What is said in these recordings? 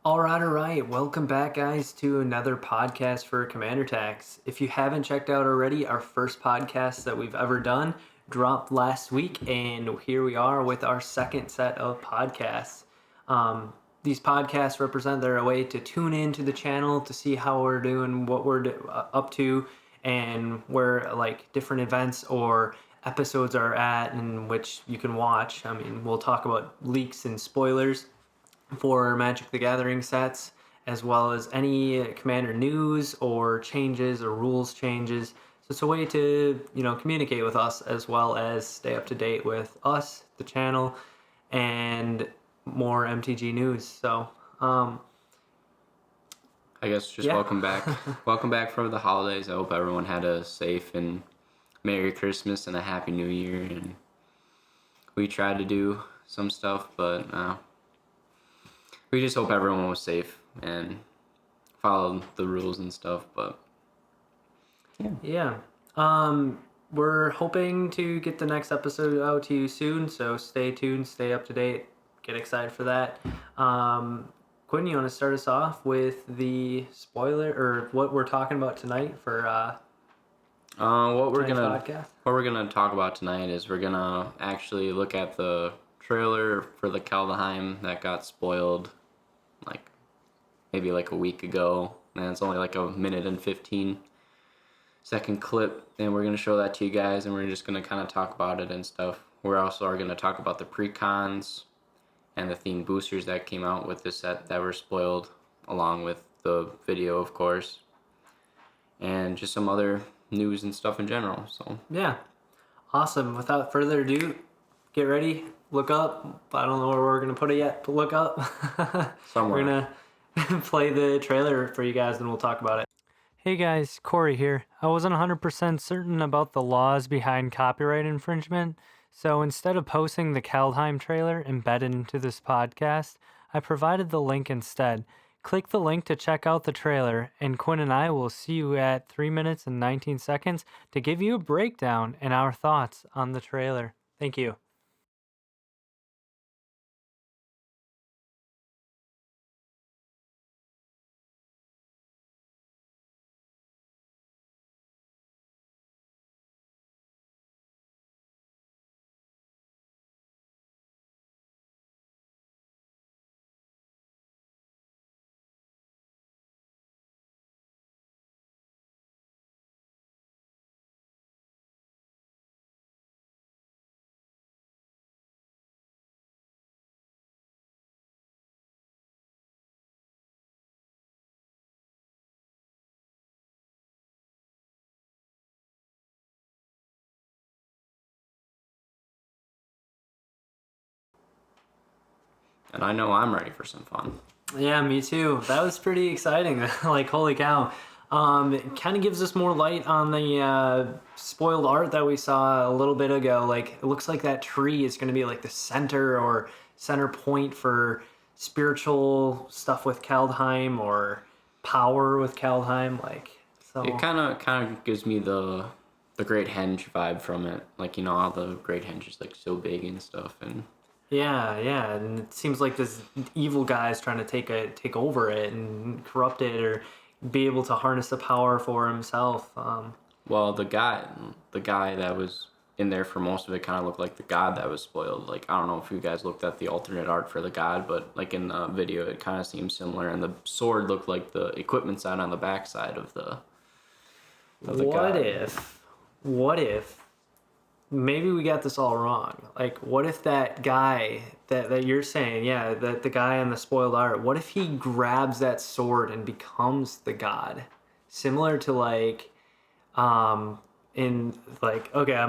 All right. Welcome back, guys, to another podcast for commandertax. If you haven't checked out already, our first podcast that we've ever done dropped last week, and here we are with our second set of podcasts. These podcasts represent their way to tune into the channel to see how we're doing, what we're up to, and where like different events or episodes are at, in which you can watch. I mean, we'll talk about leaks and spoilers for Magic the Gathering sets, as well as any Commander news or changes or rules changes. So it's a way to, communicate with us as well as stay up to date with us, the channel, and more MTG news. So, I guess just welcome back. Welcome back for the holidays. I hope everyone had a safe and Merry Christmas and a Happy New Year. And we tried to do some stuff, but we just hope everyone was safe and followed the rules and stuff. But yeah. We're hoping to get the next episode out to you soon, so stay tuned, stay up to date, get excited for that. Quinn, you want to start us off with the spoiler or what we're talking about tonight for what we're podcast? gonna talk about tonight is we're gonna actually look at the trailer for the Caldheim that got spoiled maybe a week ago, and it's only like a minute and 15-second clip, and we're going to show that to you guys, and we're just going to kind of talk about it and stuff. We're also going to talk about the pre-cons and the theme boosters that came out with the set that were spoiled, along with the video, of course, and just some other news and stuff in general. So yeah, awesome. Without further ado, get ready, look up. I don't know where we're going to put it yet, but look up. somewhere. We're going to play the trailer for you guys, and we'll talk about it. Hey guys, Cory here. I wasn't 100% certain about the laws behind copyright infringement, so instead of posting the Caldheim trailer embedded into this podcast, I provided the link instead. Click the link to check out the trailer, and Quinn and I will see you at 3 minutes and 19 seconds to give you a breakdown and our thoughts on the trailer. Thank you. And I know I'm ready for some fun. Yeah, me too. That was pretty exciting. Like, holy cow. It kind of gives us more light on the spoiled art that we saw a little bit ago. Like, it looks like that tree is going to be like the center or center point for spiritual stuff with Caldheim or power with Caldheim. Like, so It kind of gives me the Great Henge vibe from it. How the Great Henge is so big and stuff, and yeah, and it seems like this evil guy is trying to take over it and corrupt it or be able to harness the power for himself. well, the guy that was in there for most of it kind of looked like the god that was spoiled. I don't know if you guys looked at the alternate art for the god, but in the video it kind of seems similar, and the sword looked like the equipment side on the back side of the god. What if maybe we got this all wrong? Like, what if that guy that you're saying, yeah, that the guy on the spoiled art, what if he grabs that sword and becomes the god? Similar to okay, I'm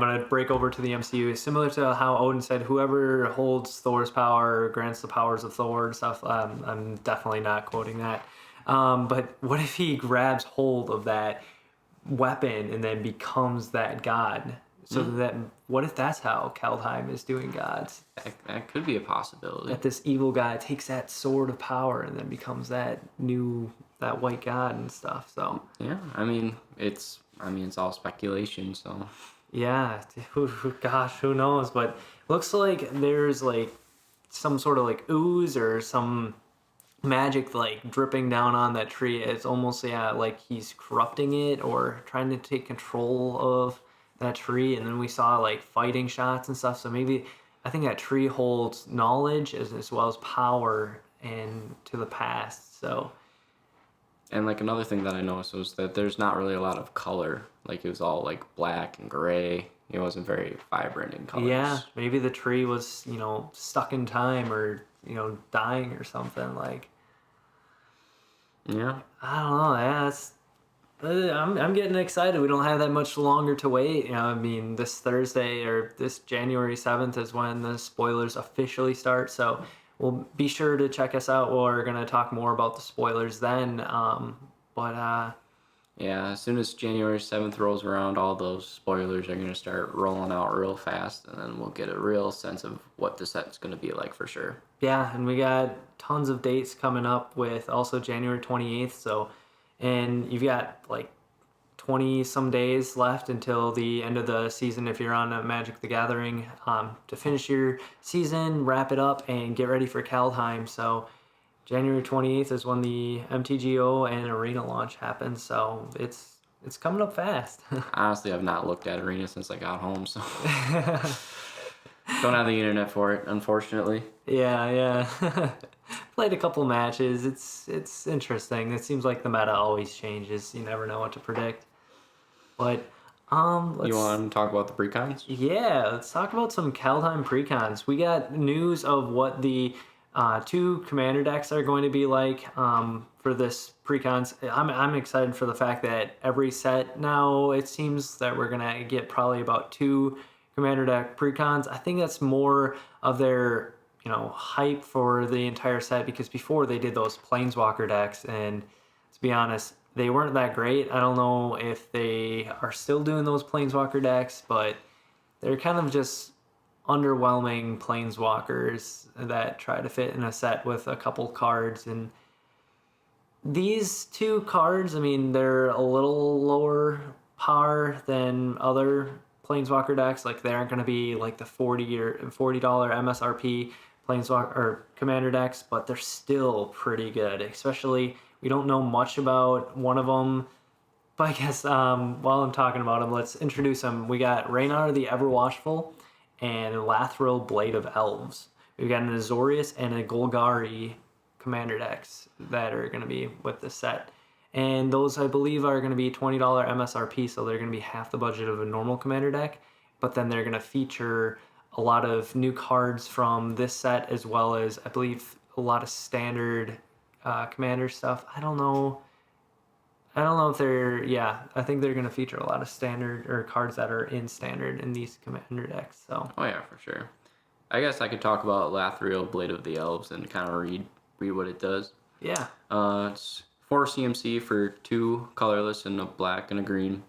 gonna break over to the MCU. Similar to how Odin said, whoever holds Thor's power grants the powers of Thor and stuff. I'm definitely not quoting that. But what if he grabs hold of that weapon and then becomes that god? So that, what if that's how Caldheim is doing gods? That could be a possibility. That this evil guy takes that sword of power and then becomes that white god and stuff. So yeah, it's all speculation. So yeah, gosh, who knows? But looks like there's some sort of ooze or some magic like dripping down on that tree. It's almost like he's corrupting it or trying to take control of that tree. And then we saw like fighting shots and stuff. So maybe I think that tree holds knowledge as well as power and to the past. So And like another thing that I noticed was that there's not really a lot of color. Like it was all like black and gray. It wasn't very vibrant in colors. yeah, maybe the tree was stuck in time or dying or something like. Yeah. I don't know. Yeah, I'm getting excited. We don't have that much longer to wait. I mean, this Thursday or this January 7th is when the spoilers officially start. So we'll be sure to check us out. We're gonna talk more about the spoilers then. But Yeah, as soon as January 7th rolls around, all those spoilers are going to start rolling out real fast, and then we'll get a real sense of what the set's going to be like for sure. yeah, and we got tons of dates coming up with also January 28th. So, and you've got like 20 some days left until the end of the season if you're on Magic the Gathering to finish your season, wrap it up, and get ready for Caldheim. So January 28th is when the MTGO and Arena launch happens. So it's coming up fast. Honestly, I've not looked at Arena since I got home, so don't have the internet for it, unfortunately. Yeah. Played a couple matches. It's interesting. It seems like the meta always changes. You never know what to predict. But You want to talk about the precons? yeah, let's talk about some Caldheim precons. We got news of what the two commander decks are going to be like for this precons. I'm excited for the fact that every set now it seems that we're gonna get probably about two commander deck precons. I think that's more of their hype for the entire set because before they did those planeswalker decks and to be honest they weren't that great. I don't know if they are still doing those planeswalker decks, but they're kind of just underwhelming planeswalkers that try to fit in a set with a couple cards. And these two cards, I mean, they're a little lower par than other planeswalker decks. Like they aren't going to be like the $40 MSRP planeswalker or commander decks, but they're still pretty good. Especially we don't know much about one of them. But I guess while I'm talking about them, let's introduce them. We got Ranar the Ever-Watchful and Lathril Blade of Elves. We've got an Azorius and a Golgari commander decks that are going to be with the set. And those, I believe, are going to be $20 MSRP, so they're going to be half the budget of a normal commander deck. But then they're going to feature a lot of new cards from this set, as well as, I believe, a lot of standard commander stuff. I don't know if they're, I think they're going to feature a lot of standard or cards that are in standard in these commander decks. So. Oh yeah, for sure. I guess I could talk about Lathril, Blade of the Elves, and kind of read what it does. Yeah. It's 4 CMC for 2 colorless and a black and a green.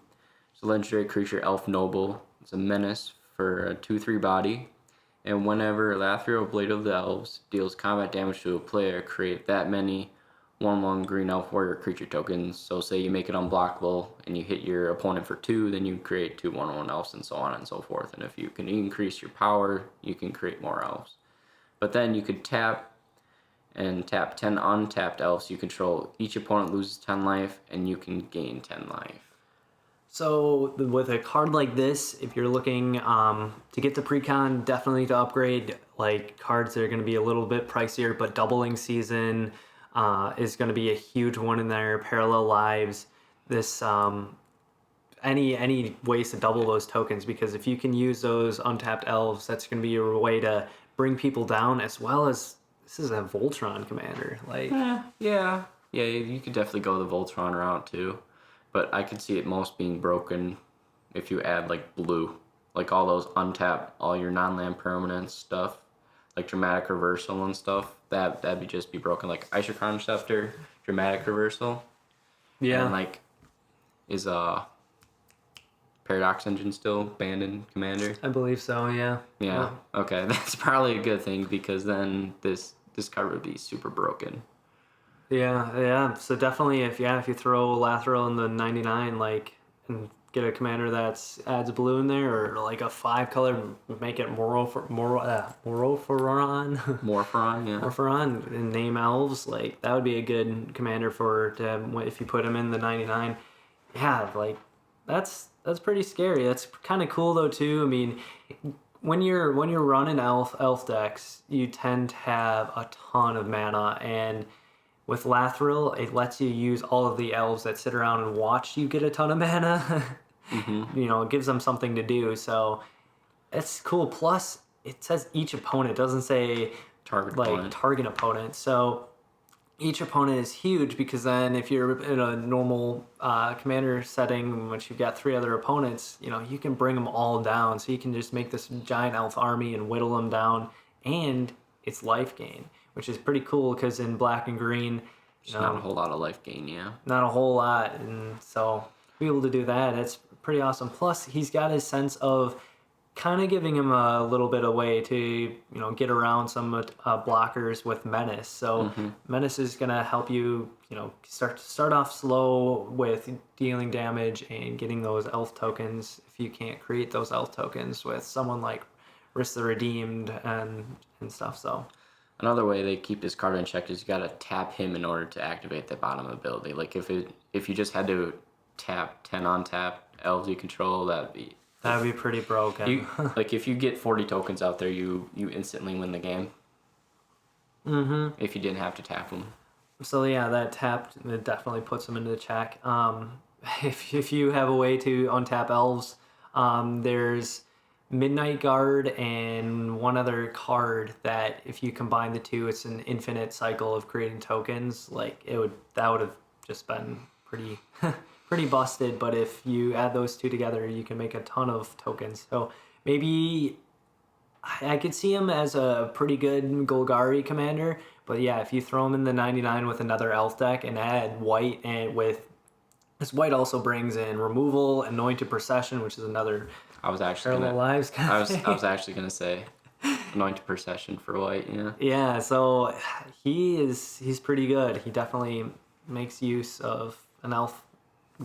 It's a legendary creature, Elf Noble. It's a menace for a 2/3 body. And whenever Lathril, Blade of the Elves deals combat damage to a player, create that many 1/1 green elf warrior creature tokens. So say you make it unblockable and you hit your opponent for 2, then you create 2 1/1 elves and so on and so forth. And if you can increase your power, you can create more elves. But then you could tap 10 untapped elves you control. Each opponent loses 10 life and you can gain 10 life. So with a card like this, if you're looking to get the precon, definitely to upgrade like cards that are going to be a little bit pricier, but doubling season is going to be a huge one in there. Parallel lives, this any ways to double those tokens, because if you can use those untapped elves, that's going to be your way to bring people down, as well as this is a Voltron commander. Like Yeah, you could definitely go the Voltron route too. But I could see it most being broken if you add like blue, like all those untapped, all your non-land permanent stuff, like dramatic reversal and stuff. That'd be just be broken, like Ishakron Scepter, dramatic reversal. Yeah. And like, is Paradox Engine still banned in Commander? I believe so. Yeah. Yeah. Okay, that's probably a good thing because then this card would be super broken. Yeah. So definitely, if you throw Lathril in the 99, like, and get a commander that's adds blue in there, or like a 5-color, make it Moroferon, Morpheron, yeah. Morpheron, and name elves. Like that would be a good commander to have if you put him in the 99. Yeah, like that's pretty scary. That's kind of cool though too. I mean, when you're running elf decks, you tend to have a ton of mana, and with Lathril, it lets you use all of the elves that sit around and watch you get a ton of mana. You know, it gives them something to do. So it's cool. Plus, it says each opponent. It doesn't say target opponent. So each opponent is huge, because then if you're in a normal commander setting in which you've got 3 other opponents, you know, you can bring them all down. So you can just make this giant elf army and whittle them down, and it's life gain, which is pretty cool because in black and green, not a whole lot of life gain, yeah. Not a whole lot, and so to be able to do that, it's pretty awesome. Plus, he's got his sense of kind of giving him a little bit of way to get around some blockers with menace. So menace is gonna help you start off slow with dealing damage and getting those elf tokens if you can't create those elf tokens with someone like Risk the Redeemed and stuff. So another way they keep this card in check is you gotta tap him in order to activate the bottom ability. Like if you just had to tap 10 on tap elves you control, that'd be pretty broken. Like if you get 40 tokens out there, you instantly win the game. If you didn't have to tap them. So yeah, that tapped, it definitely puts them into check. If you have a way to untap elves, there's Midnight Guard and one other card that if you combine the two, it's an infinite cycle of creating tokens. Like that would have just been pretty pretty busted. But if you add those two together, you can make a ton of tokens. So maybe I could see him as a pretty good Golgari commander. But yeah, if you throw him in the 99 with another elf deck and add white, and with this white also brings in removal, Anointed Procession, which is another Parallel Lives kind of thing. I was actually gonna say Anointed Procession for white, yeah. Yeah, so he's pretty good. He definitely makes use of an elf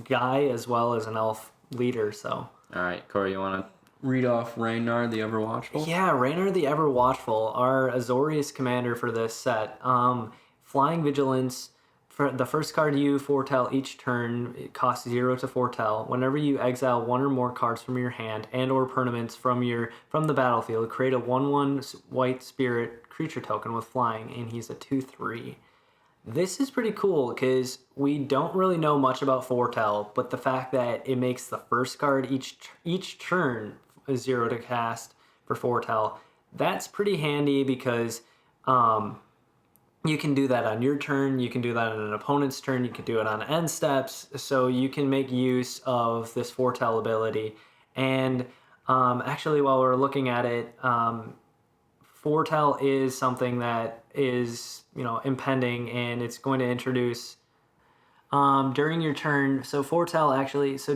guy as well as an elf leader. So all right, Corey, you want to read off Ranar the Ever-Watchful? Yeah, Ranar the Ever-Watchful, our Azorius commander for this set. Flying Vigilance. For the first card you foretell each turn, it costs 0 to foretell. Whenever you exile one or more cards from your hand and or permanents from the battlefield, create a 1/1 white spirit creature token with flying, and he's a 2/3. This is pretty cool because we don't really know much about foretell, but the fact that it makes the first card each turn 0 to cast for foretell, that's pretty handy because you can do that on your turn, you can do that on an opponent's turn, you can do it on end steps, so you can make use of this foretell ability. And actually, while we're looking at it, foretell is something that is impending, and it's going to introduce during your turn. So foretell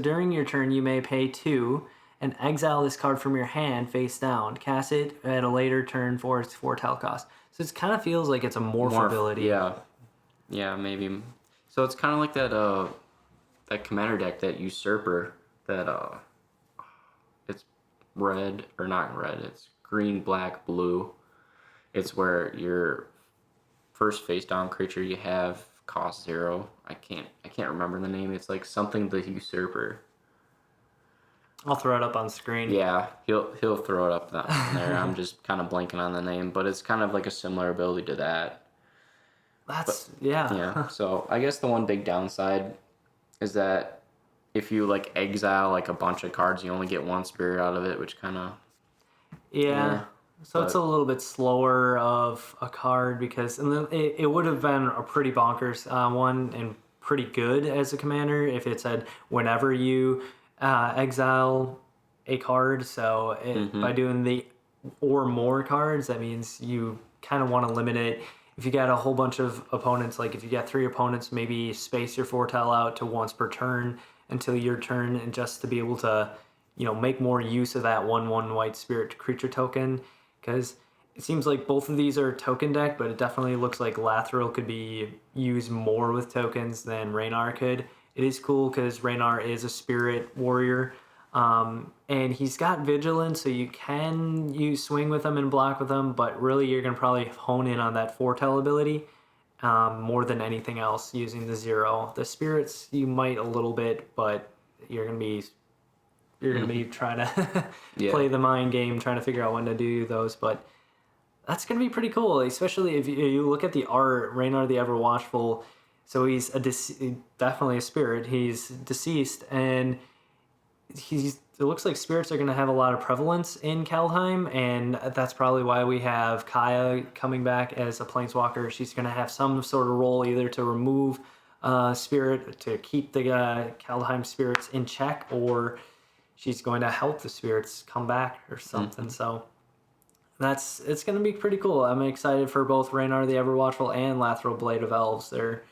during your turn you may pay 2 and exile this card from your hand face down. Cast it at a later turn for its foretell cost. So it kind of feels like it's a morph ability. Yeah, maybe. So it's kind of like that commander deck, that usurper, that it's red, or not red, it's green, black, blue. It's where your first face down creature you have costs 0. I can't remember the name. It's like something the usurper. I'll throw it up on screen. Yeah, he'll throw it up there. I'm just kind of blanking on the name, but it's kind of like a similar ability to that. Yeah. So I guess the one big downside is that if you exile a bunch of cards, you only get 1 spirit out of it, which kind of So it's a little bit slower of a card, because it would have been a pretty bonkers one and pretty good as a commander if it said whenever you exile a card. So by doing the or more cards, that means you kind of want to limit it. If you got a whole bunch of opponents, like if you got 3 opponents, maybe space your foretell out to once per turn until your turn, and just to be able to make more use of that 1/1 white spirit creature token, because it seems like both of these are token deck, but it definitely looks like Lathril could be used more with tokens than Ranar could. it is cool because Ranar is a spirit warrior. And he's got vigilance, so you swing with him and block with him, but really you're going to probably hone in on that foretell ability more than anything else using the 0. The spirits you might a little bit, but you're going to be trying to play the mind game, trying to figure out when to do those, but that's going to be pretty cool, especially if you look at the art, Ranar the Ever-Watchful. So he's definitely a spirit. He's deceased, and it looks like spirits are going to have a lot of prevalence in Caldheim, and that's probably why we have Kaya coming back as a planeswalker. She's going to have some sort of role either to remove spirit, to keep the Caldheim spirits in check, or she's going to help the spirits come back or something. So it's going to be pretty cool. I'm excited for both Ranar the Ever-Watchful and Lathril Blade of Elves. They're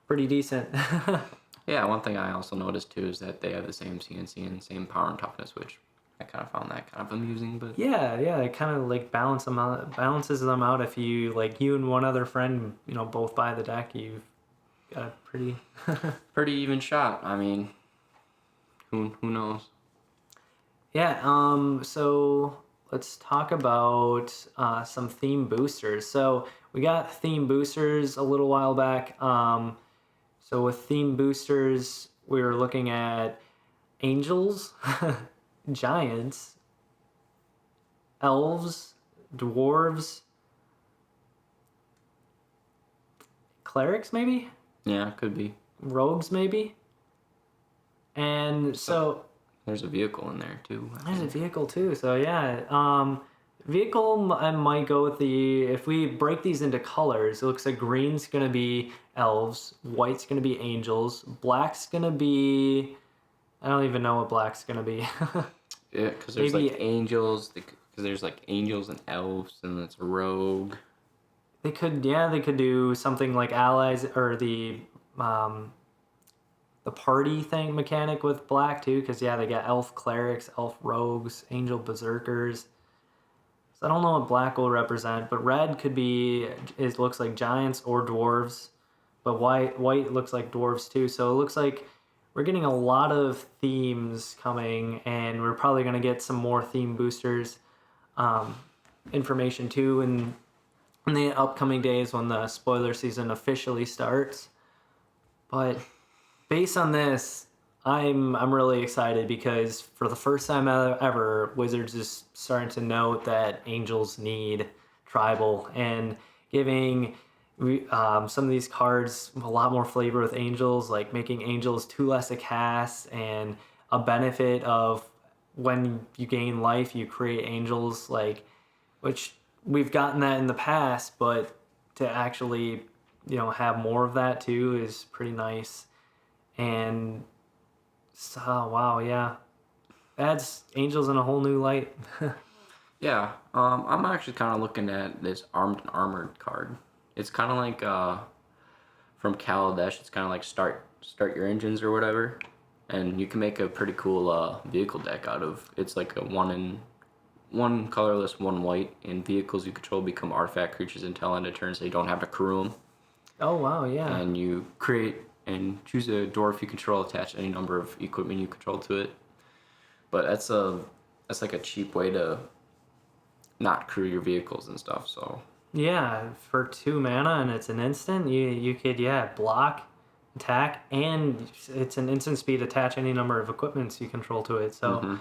pretty decent. Yeah, one thing I also noticed too is that they have the same CNC and same power and toughness, which I kind of found that kind of amusing. But yeah, it kind of like balances them out. If you you and one other friend, both buy the deck, you've got a pretty even shot. I mean, who knows? Yeah. So let's talk about some theme boosters. So we got theme boosters a little while back. So with theme boosters, we were looking at angels, giants, elves, dwarves, clerics maybe? Yeah, could be. Rogues maybe? And so there's a vehicle in there too. There's a vehicle too. So yeah, vehicle I might go with if we break these into colors, it looks like green's going to be elves, white's going to be angels, black's going to be, I don't even know what black's going to be. Yeah, because there's angels, because there's angels and elves, and it's a rogue. They could do something like allies, or the party thing mechanic with black too, because they got elf clerics, elf rogues, angel berserkers. So I don't know what black will represent, but red looks like giants or dwarves, but white looks like dwarves too. So it looks like we're getting a lot of themes coming, and we're probably going to get some more theme boosters information too in the upcoming days when the spoiler season officially starts. But based on this, I'm really excited because for the first time ever, Wizards is starting to note that angels need tribal, and giving some of these cards a lot more flavor with angels, like making angels 2 less a cast, and a benefit of when you gain life, you create angels, which we've gotten that in the past, but to actually have more of that too is pretty nice. And wow, yeah, adds angels in a whole new light. Yeah, I'm actually kind of looking at this armed and armored card. It's kind of like from Kaladesh. It's kind of like start your engines or whatever, and you can make a pretty cool vehicle deck out of. It's like a one colorless, 1 white, and vehicles you control become artifact creatures until end of turn, so you don't have to crew them. Oh wow, yeah. And you create and choose a dwarf you control, attach any number of equipment you control to it. But that's like a cheap way to not crew your vehicles and stuff. So yeah, for 2 mana and it's an instant, you could block, attack, and it's an instant speed, attach any number of equipments you control to it. So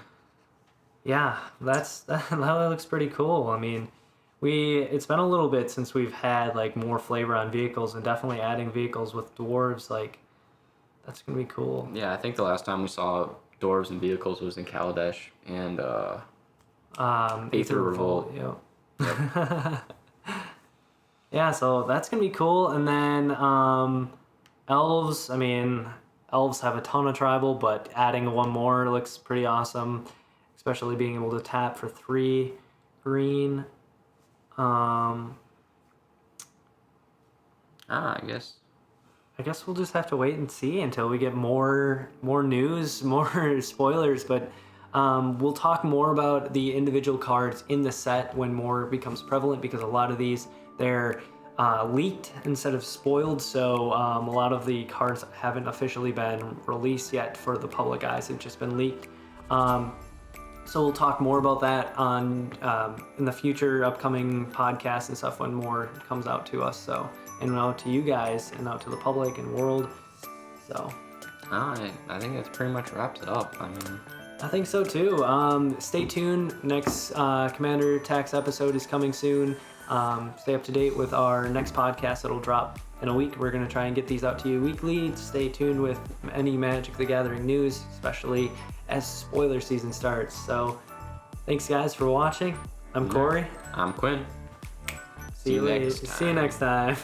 yeah, that looks pretty cool. I mean, it's been a little bit since we've had more flavor on vehicles, and definitely adding vehicles with dwarves, that's gonna be cool. Yeah, I think the last time we saw dwarves and vehicles was in Kaladesh and Aether Revolt. Yep. Yeah, so that's gonna be cool. And then elves. I mean, elves have a ton of tribal, but adding 1 more looks pretty awesome, especially being able to tap for 3 green. I guess we'll just have to wait and see until we get more news, more spoilers. But we'll talk more about the individual cards in the set when more becomes prevalent, because a lot of these, they're leaked instead of spoiled, so a lot of the cards haven't officially been released yet for the public eyes. They've just been leaked. So we'll talk more about that on in the future upcoming podcasts and stuff when more comes out to us. So, and out to you guys and out to the public and world. So I think that pretty much wraps it up. I mean, I think so too. Stay tuned. Next Commander Tax episode is coming soon. Stay up to date with our next podcast that'll drop in a week. We're going to try and get these out to you weekly. Stay tuned with any Magic the Gathering news, especially as spoiler season starts. So thanks guys for watching. I'm Cory. I'm Quinn. See you next time.